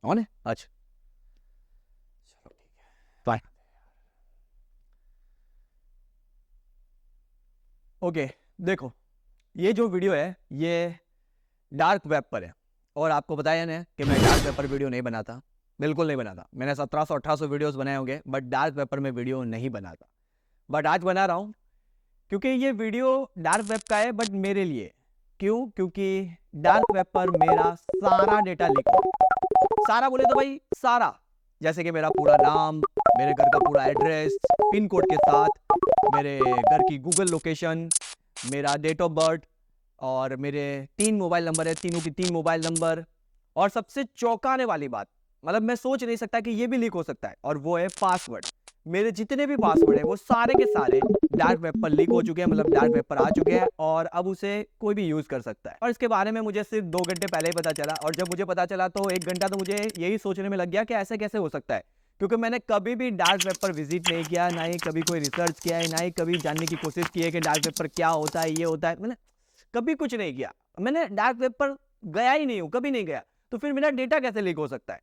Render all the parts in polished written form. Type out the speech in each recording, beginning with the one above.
On है? अच्छा चलो ठीक है, बाय। ओके, देखो ये जो वीडियो है ये डार्क वेब पर है, और आपको बताया ना कि मैं डार्क वेब पर वीडियो नहीं बनाता, बिल्कुल नहीं बनाता। मैंने 1700-1800 वीडियोस बनाए होंगे, बट डार्क वेब पर मैं वीडियो नहीं बनाता। बट आज बना रहा हूँ क्योंकि ये वीडियो डार्क वेब का है, बट मेरे लिए। क्यों? क्योंकि डार्क वेब पर मेरा सारा डेटा लीक हो गया। सारा बोले तो भाई सारा, जैसे कि मेरा पूरा नाम, मेरे घर का पूरा एड्रेस पिन कोड के साथ, मेरे घर की गूगल लोकेशन, मेरा डेट ऑफ बर्थ, और मेरे 3 मोबाइल नंबर है, तीनों की 3 मोबाइल नंबर। और सबसे चौंकाने वाली बात, मतलब मैं सोच नहीं सकता कि ये भी लीक हो सकता है, और वो है पासवर्ड। मेरे जितने भी पासवर्ड है वो सारे के सारे डार्क वेब पर लीक हो चुके हैं, मतलब डार्क वेब पर आ चुके हैं, और अब उसे कोई भी यूज कर सकता है। और इसके बारे में मुझे सिर्फ 2 घंटे पहले ही पता चला, और जब मुझे पता चला तो 1 घंटा तो मुझे यही सोचने में लग गया कि ऐसे कैसे हो सकता है, क्योंकि मैंने कभी भी डार्क वेब पर विजिट नहीं किया, ना ही कभी कोई रिसर्च किया है, ना ही कभी जानने की कोशिश की है कि डार्क वेब पर क्या होता है, ये होता है। मैंने कभी कुछ नहीं किया, मैंने डार्क वेब पर गया ही नहीं हूं, कभी नहीं गया, तो फिर मेरा डेटा कैसे लीक हो सकता है?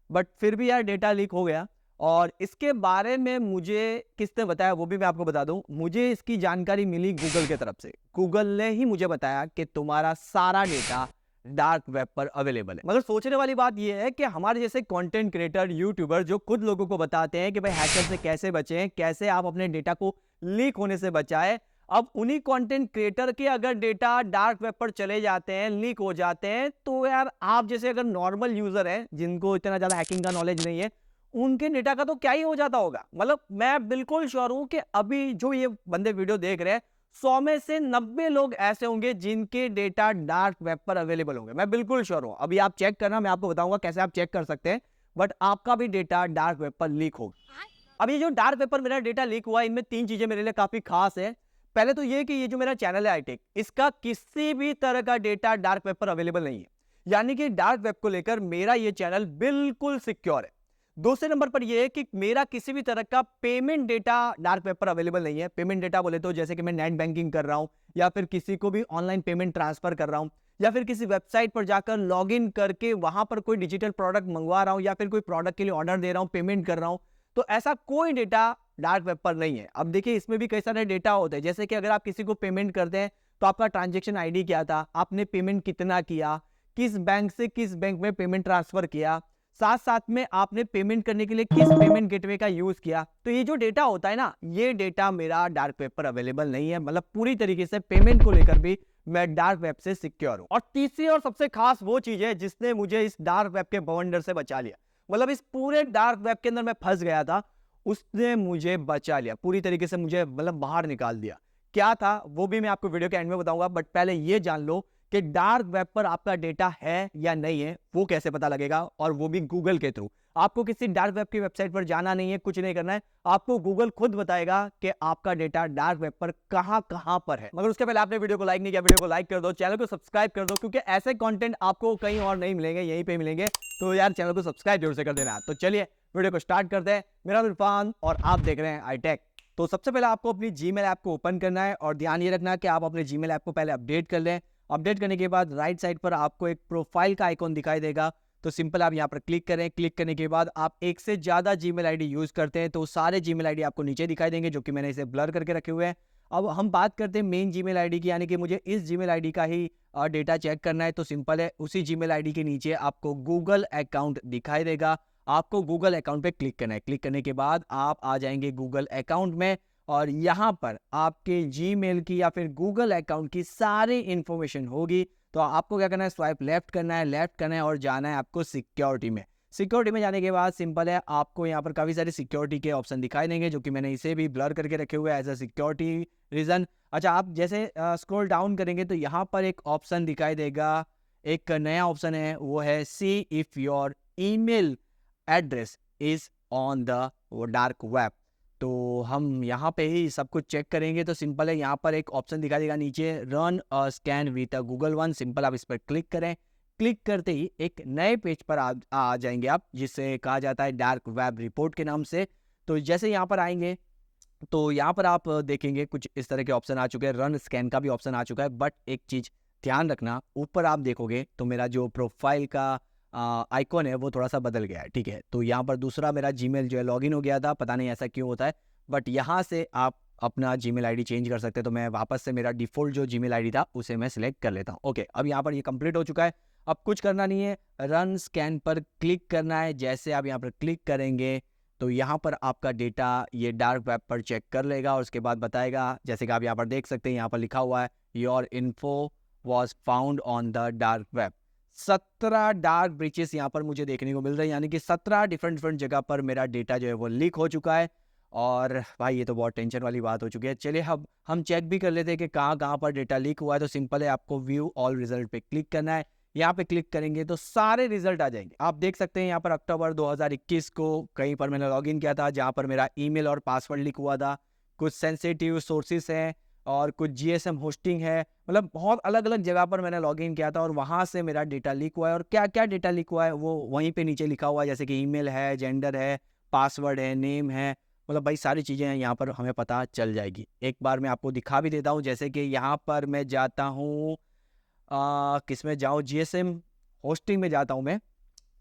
बट फिर भी यार डेटा लीक हो गया, और इसके बारे में मुझे किसने बताया वो भी मैं आपको बता दूं। मुझे इसकी जानकारी मिली गूगल की तरफ से। गूगल ने ही मुझे बताया कि तुम्हारा सारा डेटा डार्क वेब पर अवेलेबल है। मगर सोचने वाली बात यह है कि हमारे जैसे कंटेंट क्रिएटर, यूट्यूबर जो खुद लोगों को बताते हैं कि भाई हैकर से कैसे बचें, कैसे आप अपने डेटा को लीक होने से बचाएं, अब उन्हीं कंटेंट क्रिएटर के अगर डेटा डार्क वेब पर चले जाते हैं, लीक हो जाते हैं, तो यार आप जैसे अगर नॉर्मल यूजर हैं जिनको इतना ज्यादा हैकिंग का नॉलेज नहीं है, उनके डेटा का तो क्या ही हो जाता होगा। मतलब मैं बिल्कुल श्योर हूं कि अभी जो ये बंदे वीडियो देख रहे हैं, 100 में से 90 लोग ऐसे होंगे जिनके डेटा डार्क वेब पर अवेलेबल होंगे। मैं बिल्कुल श्योर हूं। अभी आप चेक करना, मैं आपको बताऊंगा कैसे आप चेक कर सकते हैं, बट आपका भी डेटा डार्क वेब पर लीक होगा। अब ये जो डार्क वेब पर मेरा डेटा लीक हुआ, इनमें 3 चीजें मेरे लिए काफी खास है। पहले तो ये कि ये जो मेरा चैनल है आईटेक, इसका किसी भी तरह का डेटा डार्क वेब पर अवेलेबल नहीं है, यानी कि डार्क वेब को लेकर मेरा ये चैनल बिल्कुल सिक्योर है। दूसरे नंबर पर यह है कि मेरा किसी भी तरह का पेमेंट डेटा डार्क वेब पर अवेलेबल नहीं है। पेमेंट डेटा बोले तो जैसे कि मैं नेट बैंकिंग कर रहा हूं, या फिर किसी को भी ऑनलाइन पेमेंट ट्रांसफर कर रहा हूं, या फिर किसी वेबसाइट पर जाकर लॉग इन करके वहां पर कोई डिजिटल प्रोडक्ट मंगवा रहा हूं, या फिर कोई प्रोडक्ट के लिए ऑर्डर दे रहा हूं, पेमेंट कर रहा हूं, तो ऐसा कोई डेटा डार्क वेब पर नहीं है। अब देखिए इसमें भी कई सारे डेटा होते हैं, जैसे कि अगर आप किसी को पेमेंट करते हैं तो आपका ट्रांजेक्शन आईडी क्या था, आपने पेमेंट कितना किया, किस बैंक से किस बैंक में पेमेंट ट्रांसफर किया, साथ साथ में आपने पेमेंट करने के लिए किस पेमेंट गेटवे का यूज किया। तो ये जो डेटा होता है ना, ये डेटा मेरा डार्क वेब पर अवेलेबल नहीं है। मतलब पूरी तरीके से पेमेंट को लेकर भी मैं डार्क वेब से सिक्योर हूं। और तीसरी और सबसे खास वो चीज है जिसने मुझे इस डार्क वेब के बवंडर से बचा लिया, मतलब इस पूरे डार्क वेब के अंदर मैं फंस गया था, उसने मुझे बचा लिया पूरी तरीके से, मुझे मतलब बाहर निकाल दिया। क्या था वो भी मैं आपको वीडियो के एंड में बताऊंगा, बट पहले ये जान लो कि डार्क वेब पर आपका डेटा है या नहीं है, वो कैसे पता लगेगा, और वो भी गूगल के थ्रू। आपको किसी डार्क वेब की वेबसाइट पर जाना नहीं है, कुछ नहीं करना है, आपको गूगल खुद बताएगा कि आपका डेटा डार्क वेब पर कहां कहां पर है। मगर उसके पहले आपने वीडियो को लाइक नहीं किया, वीडियो को लाइक कर दो, चैनल को सब्सक्राइब कर दो, क्योंकि ऐसे कंटेंट आपको कहीं और नहीं मिलेंगे, यहीं पे मिलेंगे। तो यार चैनल को सब्सक्राइब जरूर से कर देना। तो चलिए वीडियो को स्टार्ट करते हैं। मेरा नाम इरफान और आप देख रहे हैं आईटेक। तो सबसे पहले आपको अपनी जीमेल ऐप को ओपन करना है, और ध्यान ये रखना कि आप अपने जीमेल ऐप को पहले अपडेट कर लें। अपडेट करने के बाद राइट साइड पर आपको एक प्रोफाइल का आइकॉन दिखाई देगा, तो सिंपल आप यहाँ पर क्लिक करें। क्लिक करने के बाद आप एक से ज्यादा जीमेल आईडी यूज करते हैं तो सारे जीमेल आईडी आपको नीचे दिखाई देंगे, जो कि मैंने इसे ब्लर करके रखे हुए हैं। अब हम बात करते हैं मेन जीमेल आईडी की, यानी कि मुझे इस जीमेल आईडी का ही डेटा चेक करना है। तो सिंपल है, उसी जीमेल आईडी के नीचे आपको गूगल अकाउंट दिखाई देगा, आपको गूगल अकाउंट पे क्लिक करना है। क्लिक करने के बाद आप आ जाएंगे गूगल अकाउंट में, और यहाँ पर आपके जीमेल की या फिर गूगल अकाउंट की सारी इंफॉर्मेशन होगी। तो आपको क्या करना है, स्वाइप लेफ्ट करना है, लेफ्ट करना है, और जाना है आपको सिक्योरिटी में। सिक्योरिटी में जाने के बाद सिंपल है, आपको यहाँ पर काफी सारे सिक्योरिटी के ऑप्शन दिखाई देंगे, जो कि मैंने इसे भी ब्लर करके रखे हुए हैं एज अ सिक्योरिटी रीजन। अच्छा, आप जैसे स्क्रॉल डाउन करेंगे तो यहाँ पर एक ऑप्शन दिखाई देगा, एक नया ऑप्शन है, वो है see if your email address is on the dark web. तो हम यहाँ पे ही सब कुछ चेक करेंगे। तो सिंपल है, यहाँ पर एक ऑप्शन दिखाई देगा नीचे, run a scan with a Google one. Simple आप इस पर क्लिक करें। क्लिक करते ही एक नए पेज पर आ जाएंगे आप, जिसे कहा जाता है डार्क वेब रिपोर्ट के नाम से। तो जैसे यहाँ पर आएंगे तो यहाँ पर आप देखेंगे कुछ इस तरह के ऑप्शन आ चुके हैं, रन स्कैन का भी ऑप्शन आ चुका है। बट एक चीज ध्यान रखना, ऊपर आप देखोगे तो मेरा जो प्रोफाइल का आइकॉन है वो थोड़ा सा बदल गया है, ठीक है। तो यहाँ पर दूसरा मेरा जीमेल जो है लॉगिन हो गया था, पता नहीं ऐसा क्यों होता है, बट यहाँ से आप अपना जीमेल आईडी चेंज कर सकते हैं। तो मैं वापस से मेरा डिफ़ॉल्ट जो जीमेल आईडी था उसे मैं सिलेक्ट कर लेता हूँ। ओके, अब यहाँ पर ये कंप्लीट हो चुका है। अब कुछ करना नहीं है, रन स्कैन पर क्लिक करना है। जैसे आप यहाँ पर क्लिक करेंगे तो यहाँ पर आपका डेटा ये डार्क वेब पर चेक कर लेगा और उसके बाद बताएगा, जैसे कि आप यहाँ पर देख सकते हैं, यहाँ पर लिखा हुआ है your info was found on the dark web. 17 dark breaches यहाँ पर मुझे देखने को मिल रहे हैं, यानी कि 17 डिफरेंट जगह पर मेरा डेटा जो है वो लीक हो चुका है। और भाई ये तो बहुत टेंशन वाली बात हो चुकी है। चलिए अब हम चेक भी कर लेते हैं कि कहाँ पर डेटा लीक हुआ है। तो सिंपल है, आपको व्यू ऑल रिजल्ट पे क्लिक करना है। यहाँ पे क्लिक करेंगे तो सारे रिजल्ट आ जाएंगे। आप देख सकते हैं यहाँ पर अक्टूबर 2021 को कहीं पर मैंने लॉगिन किया था, जहाँ पर मेरा ईमेल और पासवर्ड लीक हुआ था। कुछ सेंसिटिव सोर्सेस हैं और कुछ जीएसएम होस्टिंग है, मतलब बहुत अलग अलग जगह पर मैंने लॉगिन किया था और वहाँ से मेरा डेटा लीक हुआ है। और क्या क्या डेटा लीक हुआ है वो वहीं पे नीचे लिखा हुआ है, जैसे कि ईमेल है, जेंडर है, पासवर्ड है, नेम है, मतलब भाई सारी चीज़ें यहाँ पर हमें पता चल जाएगी। एक बार मैं आपको दिखा भी देता हूँ, जैसे कि यहाँ पर मैं जाता हूँ, किस में जाऊँ, जीएसएम होस्टिंग में जाता हूँ मैं।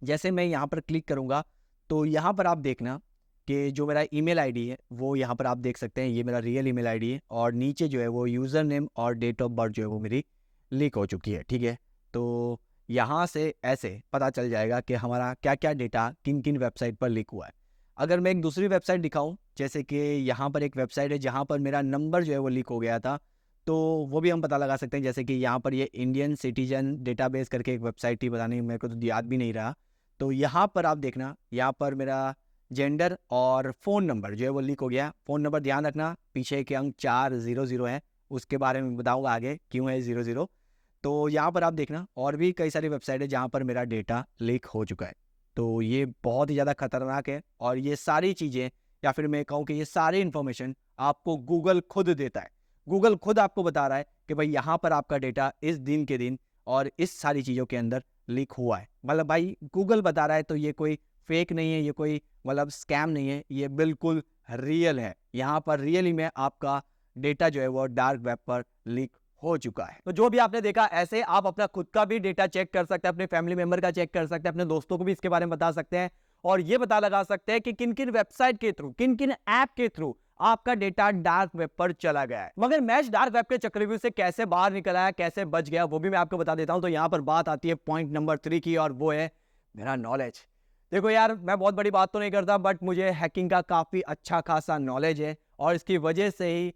जैसे मैं यहाँ पर क्लिक करूँगा तो यहाँ पर आप देखना कि जो मेरा ईमेल आईडी है वो यहाँ पर आप देख सकते हैं, ये मेरा रियल ईमेल आईडी है और नीचे जो है वो यूज़र नेम और डेट ऑफ बर्थ जो है वो मेरी लीक हो चुकी है, ठीक है। तो यहाँ से ऐसे पता चल जाएगा कि हमारा क्या क्या डेटा किन किन वेबसाइट पर लीक हुआ है। अगर मैं एक दूसरी वेबसाइट दिखाऊं, जैसे कि यहाँ पर एक वेबसाइट है जहाँ पर मेरा नंबर जो है वो लीक हो गया था, तो वो भी हम पता लगा सकते हैं। जैसे कि यहाँ पर ये इंडियन सिटीजन डेटाबेस करके एक वेबसाइट थी, पता नहीं मेरे को तो याद भी नहीं रहा। तो यहाँ पर आप देखना, यहाँ पर मेरा जेंडर और फ़ोन नंबर जो है वो लीक हो गया। फ़ोन नंबर ध्यान रखना पीछे के अंक 400 है, उसके बारे में बताऊँगा आगे क्यों है 00। तो यहाँ पर आप देखना और भी कई सारी वेबसाइट है जहाँ पर मेरा डेटा लीक हो चुका है। तो ये बहुत ही ज़्यादा खतरनाक है और ये सारी चीज़ें, या फिर मैं कहूँ कि ये सारी इन्फॉर्मेशन आपको गूगल खुद देता है। गूगल खुद आपको बता रहा है कि भाई यहाँ पर आपका डेटा इस दिन के दिन और इस सारी चीज़ों के अंदर लीक हुआ है। मतलब भाई गूगल बता रहा है, तो ये कोई फेक नहीं है, ये कोई मतलब स्कैम नहीं है, ये बिल्कुल रियल है। यहाँ पर रियली में आपका डेटा जो है वो डार्क वेब पर लीक हो चुका है। तो जो भी आपने देखा, ऐसे आप अपना खुद का भी डेटा चेक कर सकते हैं, अपने फैमिली मेंबर का चेक कर सकते हैं, अपने दोस्तों को भी इसके बारे में बता सकते हैं और ये पता लगा सकते हैं कि किन किन वेबसाइट के थ्रू, किन किन ऐप के थ्रू आपका डेटा डार्क वेब पर चला गया है। मगर मैं डार्क वेब के चक्रव्यूह से कैसे बाहर निकल आया, कैसे बच गया, वो भी मैं आपको बता देता हूं। तो यहां पर बात आती है पॉइंट नंबर 3 की, और वो है मेरा नॉलेज। देखो यार, मैं बहुत बड़ी बात तो नहीं करता, बट मुझे हैकिंग का काफी अच्छा खासा नॉलेज है और इसकी वजह से ही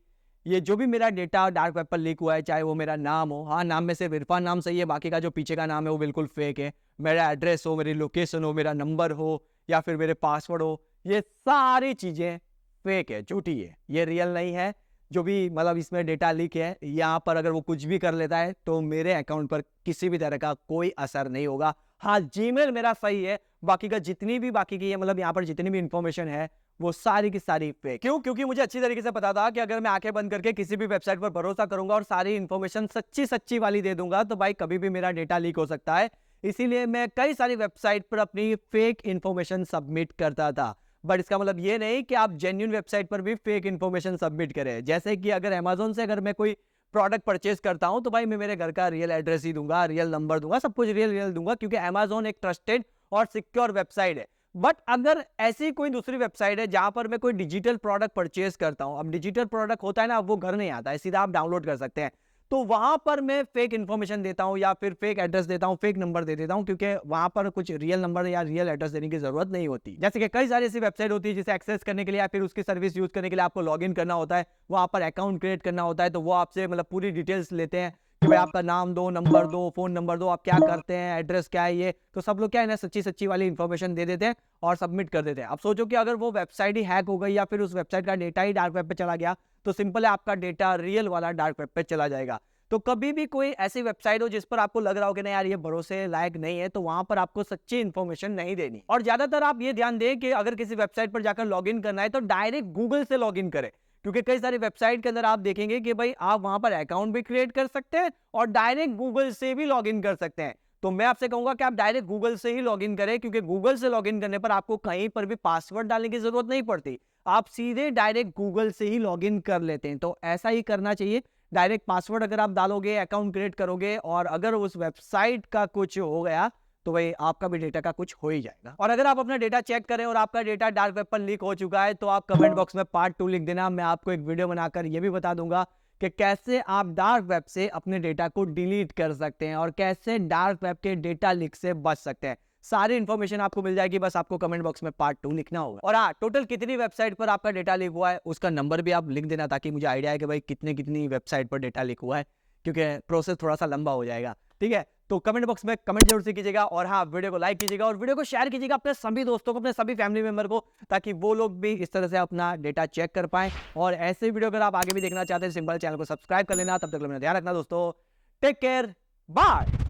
ये जो भी मेरा डेटा डार्क वेब पर लीक हुआ है, चाहे वो मेरा नाम हो, हाँ नाम में सिर्फ इरफान नाम सही है, बाकी का जो पीछे का नाम है वो बिल्कुल फेक है, मेरा एड्रेस हो, मेरी लोकेशन हो, मेरा नंबर हो या फिर मेरे पासवर्ड हो, ये सारी चीजें फेक है, झूठी है, ये रियल नहीं है। जो भी मतलब इसमें डेटा लीक है, यहाँ पर अगर वो कुछ भी कर लेता है तो मेरे अकाउंट पर किसी भी तरह का कोई असर नहीं होगा। हाँ, जीमेल मेरा सही है, बाकी का जितनी भी बाकी की है, मतलब यहाँ पर जितनी भी इंफॉर्मेशन है वो सारी की सारी फेक। क्यों? क्योंकि मुझे अच्छी तरीके से पता था कि अगर मैं आंखें बंद करके किसी भी वेबसाइट पर भरोसा करूंगा और सारी इंफॉर्मेशन सच्ची सच्ची वाली दे दूंगा, तो भाई कभी भी मेरा डेटा लीक हो सकता है। इसीलिए मैं कई सारी वेबसाइट पर अपनी फेक इंफॉर्मेशन सबमिट करता था। बट इसका मतलब ये नहीं कि आप जेन्युइन वेबसाइट पर भी फेक इंफॉर्मेशन सबमिट करें। जैसे कि अगर अमेजोन से अगर मैं कोई प्रोडक्ट परचेज करता हूं, तो भाई मैं मेरे घर का रियल एड्रेस ही दूंगा, रियल नंबर दूंगा, सब कुछ रियल दूंगा, क्योंकि अमेजोन एक ट्रस्टेड और सिक्योर वेबसाइट है। बट अगर ऐसी कोई दूसरी वेबसाइट है जहां पर मैं कोई डिजिटल प्रोडक्ट परचेज करता हूं, अब डिजिटल प्रोडक्ट होता है ना, वो घर नहीं आता है, सीधा आप डाउनलोड कर सकते हैं, तो वहां पर मैं फेक इंफॉर्मेशन देता हूं या फिर फेक एड्रेस देता हूं, फेक नंबर दे देता हूं, क्योंकि वहां पर कुछ रियल नंबर या रियल एड्रेस देने की जरूरत नहीं होती। जैसे कि कई सारी ऐसी वेबसाइट होती है जिसे एक्सेस करने के लिए या फिर उसकी सर्विस यूज करने के लिए आपको लॉगिन करना होता है, वहां पर अकाउंट क्रिएट करना होता है, तो वो आपसे मतलब पूरी डिटेल्स लेते हैं कि भाई आपका नाम दो, नंबर दो, फोन नंबर दो, आप क्या करते हैं, एड्रेस क्या है, ये तो सब लोग क्या है ना सच्ची सच्ची वाली इंफॉर्मेशन दे देते हैं और सबमिट कर देते हैं। अब सोचो कि अगर वो वेबसाइट ही हैक हो गई या फिर उस वेबसाइट का डेटा ही डार्क वेब पे चला गया, तो सिंपल है आपका डेटा रियल वाला डार्क वेब पे चला जाएगा। तो कभी भी कोई ऐसी वेबसाइट हो जिस पर आपको लग रहा हो कि नहीं यार ये भरोसे लायक नहीं है, तो वहां पर आपको सच्ची इंफॉर्मेशन नहीं देनी। और ज्यादातर आप ये ध्यान दें कि अगर किसी वेबसाइट पर जाकर लॉगिन करना है तो डायरेक्ट गूगल से लॉगिन करें, क्योंकि कई सारी वेबसाइट के अंदर आप देखेंगे कि भाई आप वहां पर अकाउंट भी क्रिएट कर सकते हैं और डायरेक्ट गूगल से भी लॉगिन कर सकते हैं। तो मैं आपसे कहूंगा कि आप डायरेक्ट गूगल से ही लॉगिन करें, क्योंकि गूगल से लॉगिन करने पर आपको कहीं पर भी पासवर्ड डालने की जरूरत नहीं पड़ती, आप सीधे डायरेक्ट गूगल से ही लॉगिन कर लेते हैं। तो ऐसा ही करना चाहिए। डायरेक्ट पासवर्ड अगर आप डालोगे, अकाउंट क्रिएट करोगे और अगर उस वेबसाइट का कुछ हो गया तो भाई आपका भी डेटा का कुछ हो ही जाएगा। और अगर आप अपना डेटा चेक करें और आपका डेटा डार्क वेब पर लीक हो चुका है तो आप कमेंट बॉक्स में पार्ट 2 लिख देना। मैं आपको एक वीडियो बनाकर यह भी बता दूंगा कि कैसे आप डार्क वेब से अपने डेटा को डिलीट कर सकते हैं और कैसे डार्क वेब के डेटा लीक से बच सकते हैं। सारी इंफॉर्मेशन आपको मिल जाएगी, बस आपको कमेंट बॉक्स में पार्ट 2 लिखना होगा। और हाँ, टोटल कितनी वेबसाइट पर आपका डेटा लीक हुआ है उसका नंबर भी आप लिख देना, ताकि मुझे आइडिया है कि भाई कितनी वेबसाइट पर डेटा लीक हुआ है, क्योंकि प्रोसेस थोड़ा सा लंबा हो जाएगा। ठीक है, तो कमेंट बॉक्स में कमेंट जरूर से कीजिएगा। और हाँ, वीडियो को लाइक कीजिएगा और वीडियो को शेयर कीजिएगा अपने सभी दोस्तों को, अपने सभी फैमिली मेंबर को, ताकि वो लोग भी इस तरह से अपना डेटा चेक कर पाएं। और ऐसे वीडियो अगर आप आगे भी देखना चाहते हैं, सिंपल चैनल को सब्सक्राइब कर लेना। तब तक अपना ध्यान रखना दोस्तों। Take care, bye.